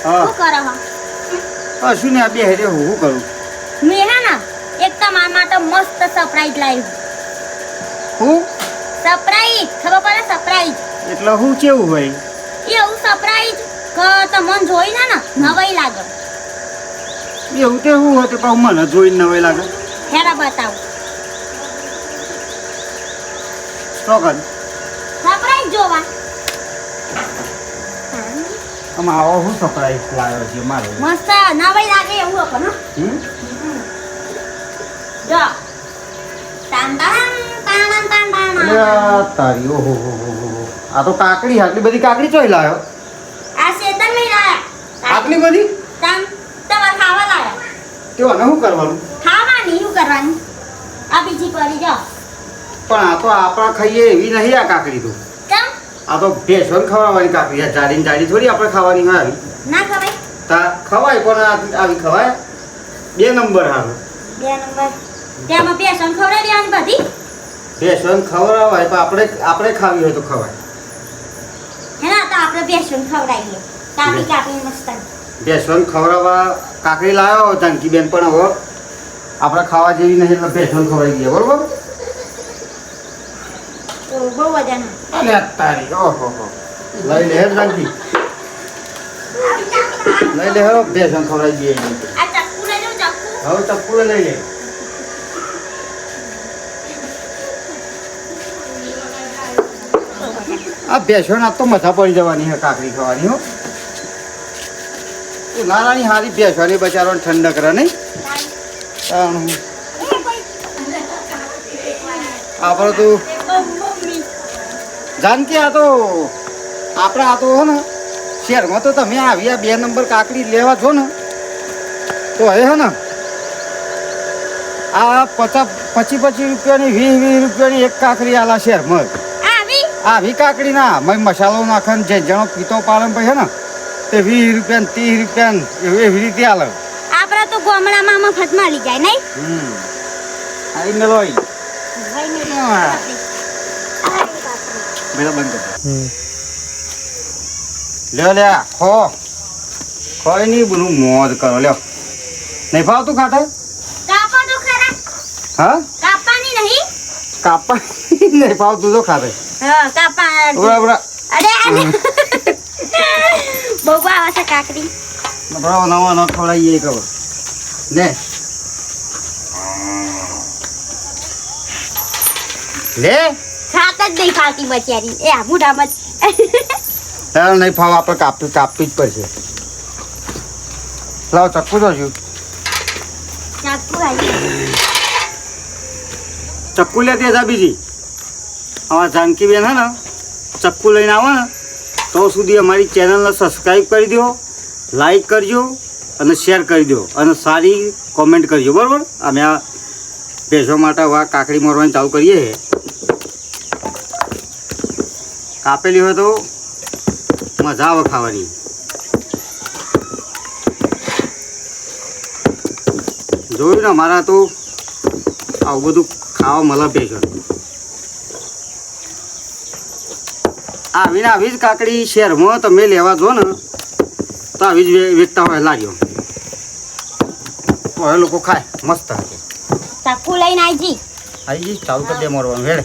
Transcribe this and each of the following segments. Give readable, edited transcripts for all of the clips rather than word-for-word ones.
હા શું કરો હો? કશું ને આ બે હેરે હું કરું મેં હે ને એક તમારા માટે મસ્ત સરપ્રાઈઝ લાવ્યું. હું સરપ્રાઈઝ ખબર પડે? સરપ્રાઈઝ એટલે હું કેવું હોય એવું સરપ્રાઈઝ કે તમને જોઈને ને નવાઈ લાગે. એવું તે હું હતું પણ મને જોઈને નવાઈ લાગે હેરા બતાવું તો કર સરપ્રાઈઝ જોવા. આમાં આવો હું સરપ્રાઈઝ લાવ્યો છે મારો મસ્ત નવાઈ લાગે એવું હતો ને. જો તાન તાન તાન તાન તાન. અરે તારી ઓહો હો હો હો આ તો કાકડી આટલી બધી કાકડી ચોઈ લાવ્યો આ શેતન લઈ લાયા. આટલી બધી તાન તમારે ખાવા લાયા. તે આને શું કરવાનું ખાવાની શું કરવાની? આ બીજી પડી જાઓ. પણ આ તો આપણા ખાઈએ એવી નહીં આ કાકડી તો કેમ આ તો ભેંસોને ખવડાવવાની કાકડી આ જાડીને જાડી થોડી આપણે ખાવાની હોય આવી ના ખવાય? તા ખવાય પણ આવી ખવાય 2 નંબર હારું 2 નંબર તેમાં પેશન ખવડાવી દેવાની બધી. ભેંસોને ખવડાવાય પણ આપણે ખાવી હોય તો ખવાય હેના તો આપણે પેશન ખવડાવીએ કાપી કાપી મસ્ત. ભેંસોને ખવડાવવા કાકડી લાવ્યો જાનકી બેન પણ હવે આપણે ખાવા જેવી નહીં એટલે ભેંસોને ખવડાવી દઈએ બરોબર. તો બહુ વજન. અલે તારી ઓહો હો લઈ લે જાનકી લઈ લે હવે ભેંસોને ખવડાવી દઈએ આ ચક્કુ લઈ લો ચક્કુ. હવે ચપ્પુ લઈ લે આ ભેંસોને આજ તો મજા પડી જવાની હે કાકડી ખાવાની હો નાની હારી ભેંસોની બચારાને ઠંડક રહે નહીં આપણે તો જાનકી આ તો આપણે આ તો હો ને શહેરમાં તો તમે આવ્યા 2 નંબર કાકડી લેવા છો ને તો હે ને આ 25 રૂપિયાની 20 રૂપિયાની એક કાકડી આલા શહેરમાં આવી કાકડી ના મસાલો નાખે જે જણો પીતો પાડે પછી હે ને તે 20 રૂપિયા 30 રૂપિયા એવી રીતે આલે. આપણા તો ગામડામાં મફત મળી જાય નહીં. આઈ મેલોઈ મેલા બંધ કર લ્યો લે ખોય નહીં બોલું મોજ કરો લ્યો નહીં ભાવતું ખાતા કાપા તો ખરા. હા કાપાની નહીં. કાપા નહીં ભાવતું તો ખાતા હા કાપા. બરાબર અરે બહુ આવે છે કાકડી. બરાબર નવા ન ખવડાવીએ ખબર ને લે ખાત જ નહીં ખાતી બચારી. એ આ મોઢામાં તારે નહીં ફાવ આપણે કાપવી જ પડશે. લાવ ચક્કુ તો છું ચાકુ આવી. ચક્કુ લેતી હતા બીજી અમારા જાનકી બેન હે ને ચક્કુ લઈને આવો ને તો સુધી અમારી ચેનલને સબસ્ક્રાઈબ કરી દો, લાઈક કરજો અને શેર કરી દો અને સારી કોમેન્ટ કરજો બરાબર. અમે આ ભેંસો માટે વા કાકડી મારવાની ચાલુ કરીએ કાપેલી હોય તો મજા આવે ખાવાની. જોયું ને અમારા તો આવું બધું ખાવા મળે ભેંસો. આવીને આવી જ કાકડી શહેરમાં તમે લેવા જો ને તો આવી જ વેચતા હોય લાગ્યો હવે લોકો ખાય મસ્ત હશે. ચાકુ લઈને આવજી. આવી ચાલુ કરી દે મારવાનું વેડે.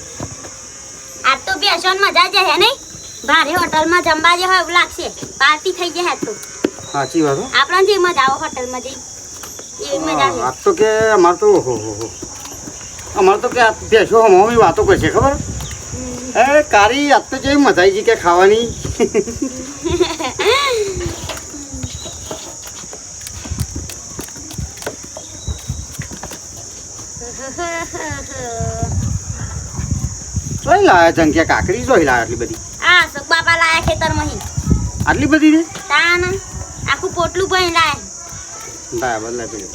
આ તો બેસન મજા જ હે નહીં. ભારે હોટલમાં જમવા જે હોય એવું લાગશે. પાર્ટી થઈ જાય તો સાચી વાત હો. આપણને જે મજા આવે હોટલમાં જઈ એવી મજા છે. આજ તો કે અમારે તો હો અમારે તો કે આ ભેંસો હમણાં વાતો કરશે ખબર એ કારી આજ તો જેવી મજા આવી ગઈ કે ખાવાની. જોઈ લાયા જંક્યા કાકડી જોઈ લાયા આટલી બધી. આ સુખ બાપા લાયા ખેતરમાં હી. આટલી બધી ને તાન આખું પોટલું ભરી લાયા. બરાબર લે પેલું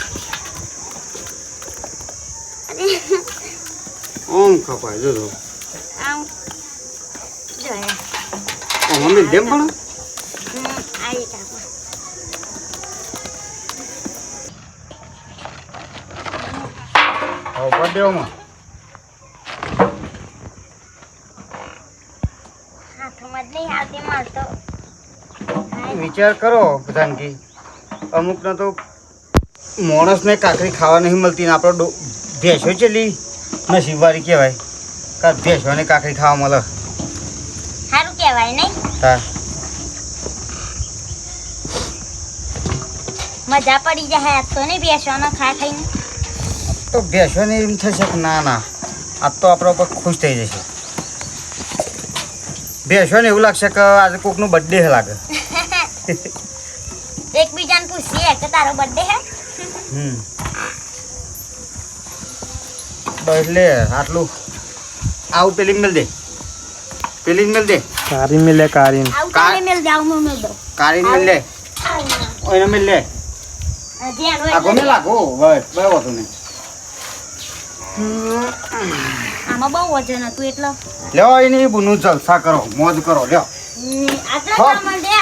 ઓમ ખપાય જો આમ જોયા. મમ્મી જેમ પણ આવી કાપા. બર્થડેમાં હાથમાં જ નહીં આવતી મળતો. વિચાર કરો જાનકી, અમુકને તો માણસને કાકરી ખાવા નહીં મળતી ને આપણો ભેંસો ચેલી નસીબવાળી કહેવાય કાં ભેંસોને કાકરી ખાવા મળે. સારું કહેવાય નહીં. હા મજા પડી જાય આજ તો નહીં બેસવાનો ખા ખાઈને. તો ભેંસોને એમ થશે કે ના ના આજ તો આપણા ઉપર ખુશ થઈ જશે. ભેંસોને એવું લાગશે કે આજે કોકનું બર્થડે લાગે. એકબીજાને પૂછીએ કે તારો બર્થડે હે. બસ લે આટલું આવું પેલી મેલ દે, પેલી મેલ દે, કારીન મિલે કારીન. આવું તારે મેલ જાવ હું મેલ દો. કારીને મેલ લે, ઓને મેલ લે. હજી આનો આગો મેલ આગો બસ બરાબર હતું ને. આમાં બહુ વજન હતું એટલે. લ્યો એની બુનું જલસા કરો, મોજ કરો. લ્યો આટલા હા. કામ દે.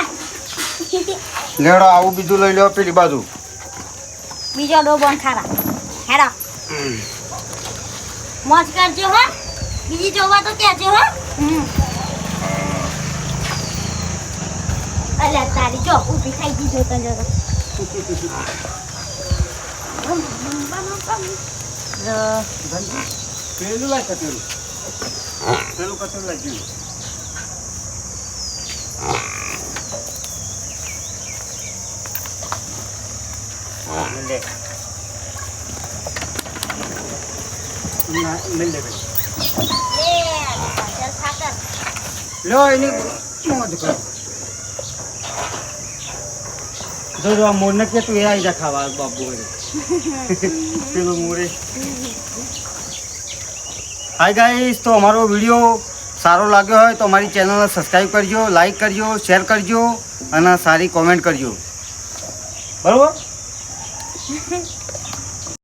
લેડો આવું બીજું લઈ લ્યો પેલી બાજુ. બીજો ડોબોન ખારા હેડો મોજ કરજો હો. બીજી જોવા તો કહેજો હો. અલ્યા તારી જો ઊભી થઈ ગઈ જો તને જો. પેલું લાય કચેલું, પેલું કચેલું લાગી ગયું. લે ના મેલ લે ભાઈ. લે ચાલ ખાકર. લ્યો એની મોજ કરો. જો આ મોરને કે તું એ આવી જા ખાવા બાપુ પેલો મોરે. હાય ગાઈસ, તો અમારો વિડીયો સારો લાગ્યો હોય તો અમારી ચેનલને સબસ્ક્રાઈબ કરજો, લાઈક કરજો, શેર કરજો અને સારી કોમેન્ટ કરજો. બરાબર.